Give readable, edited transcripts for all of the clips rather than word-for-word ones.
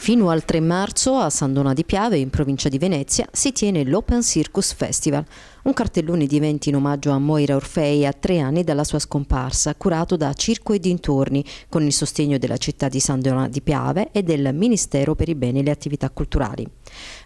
Fino al 3 marzo a San Donà di Piave, in provincia di Venezia, si tiene l'Open Circus Festival, un cartellone di eventi in omaggio a Moira Orfei a 3 anni dalla sua scomparsa, curato da Circo e dintorni, con il sostegno della città di San Donà di Piave e del Ministero per i beni e le attività culturali.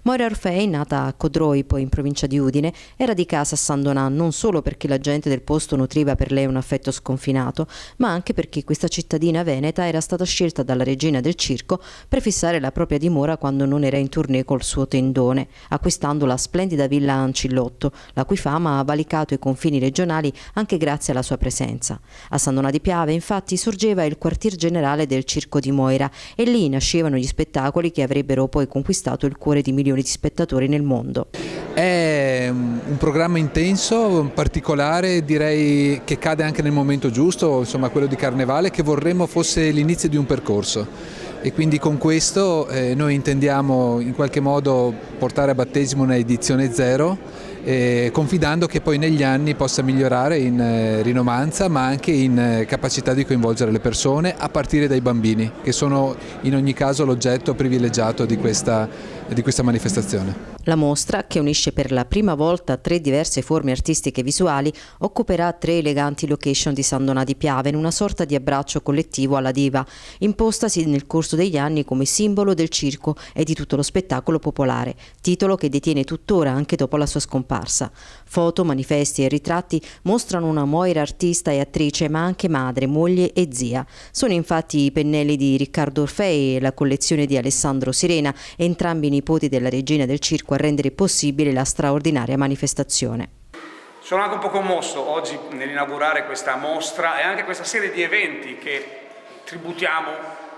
Moira Orfei, nata a Codroipo, in provincia di Udine, era di casa a San Donà non solo perché la gente del posto nutriva per lei un affetto sconfinato, ma anche perché questa cittadina veneta era stata scelta dalla regina del circo per fissare la propria dimora quando non era in tournée col suo tendone, acquistando la splendida villa Ancillotto, la cui fama ha valicato i confini regionali anche grazie alla sua presenza. A San Donà di Piave, infatti, sorgeva il quartier generale del circo di Moira e lì nascevano gli spettacoli che avrebbero poi conquistato il cuore di milioni di spettatori nel mondo. È un programma intenso, particolare, direi che cade anche nel momento giusto, insomma quello di Carnevale, che vorremmo fosse l'inizio di un percorso. E quindi con questo noi intendiamo in qualche modo portare a battesimo una edizione zero, confidando che poi negli anni possa migliorare in rinomanza ma anche in capacità di coinvolgere le persone, a partire dai bambini, che sono in ogni caso l'oggetto privilegiato di questa manifestazione. La mostra, che unisce per la prima volta 3 diverse forme artistiche visuali, occuperà 3 eleganti location di San Donà di Piave in una sorta di abbraccio collettivo alla diva, impostasi nel corso degli anni come simbolo del circo e di tutto lo spettacolo popolare, titolo che detiene tuttora anche dopo la sua scomparsa. Foto, manifesti e ritratti mostrano una Moira artista e attrice, ma anche madre, moglie e zia. Sono infatti i pennelli di Riccardo Orfei e la collezione di Alessandro Sirena, entrambi nipoti della regina del circo, a rendere possibile la straordinaria manifestazione. Sono anche un po' commosso oggi nell'inaugurare questa mostra e anche questa serie di eventi che tributiamo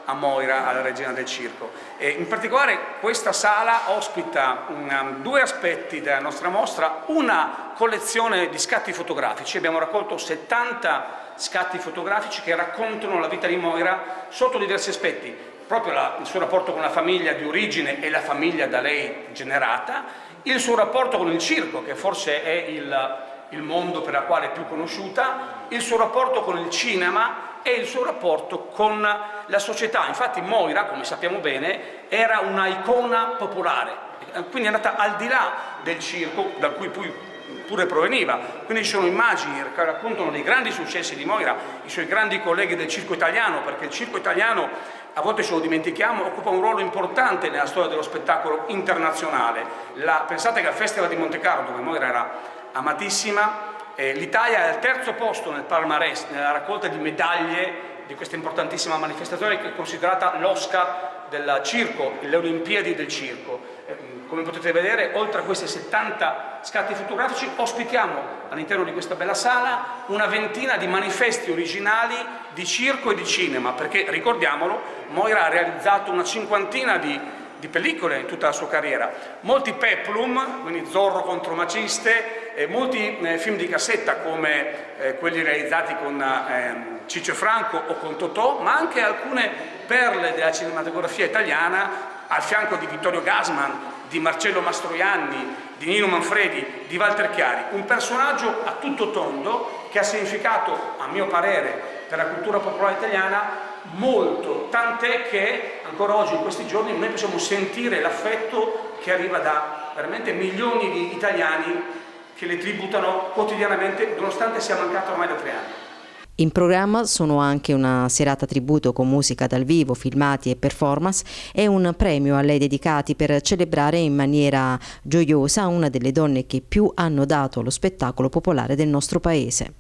a Moira, alla regina del circo. E in particolare questa sala ospita 2 aspetti della nostra mostra: una collezione di scatti fotografici. Abbiamo raccolto 70 scatti fotografici che raccontano la vita di Moira sotto diversi aspetti, proprio il suo rapporto con la famiglia di origine e la famiglia da lei generata, il suo rapporto con il circo, che forse è il mondo per la quale è più conosciuta, il suo rapporto con il cinema e il suo rapporto con la società. Infatti Moira, come sappiamo bene, era una icona popolare, quindi è andata al di là del circo, da cui pure proveniva. Quindi ci sono immagini che raccontano dei grandi successi di Moira, i suoi grandi colleghi del circo italiano, perché il circo italiano, a volte ce lo dimentichiamo, occupa un ruolo importante nella storia dello spettacolo internazionale. Pensate che al Festival di Montecarlo, dove Moira era amatissima, l'Italia è al 3° posto nel palmarès, nella raccolta di medaglie di questa importantissima manifestazione, che è considerata l'Oscar del circo, le Olimpiadi del circo. Come potete vedere, oltre a questi 70 scatti fotografici, ospitiamo all'interno di questa bella sala una ventina di manifesti originali di circo e di cinema, perché, ricordiamolo, Moira ha realizzato una 50ina di pellicole in tutta la sua carriera, molti peplum, quindi Zorro contro Maciste, molti film di cassetta come quelli realizzati con Ciccio Franco o con Totò, ma anche alcune perle della cinematografia italiana al fianco di Vittorio Gassman, di Marcello Mastroianni, di Nino Manfredi, di Walter Chiari. Un personaggio a tutto tondo che ha significato, a mio parere, per la cultura popolare italiana molto, tant'è che ancora oggi, in questi giorni, noi possiamo sentire l'affetto che arriva da veramente milioni di italiani che le tributano quotidianamente, nonostante sia mancato ormai da 3 anni. In programma sono anche una serata tributo con musica dal vivo, filmati e performance e un premio a lei dedicati per celebrare in maniera gioiosa una delle donne che più hanno dato allo spettacolo popolare del nostro paese.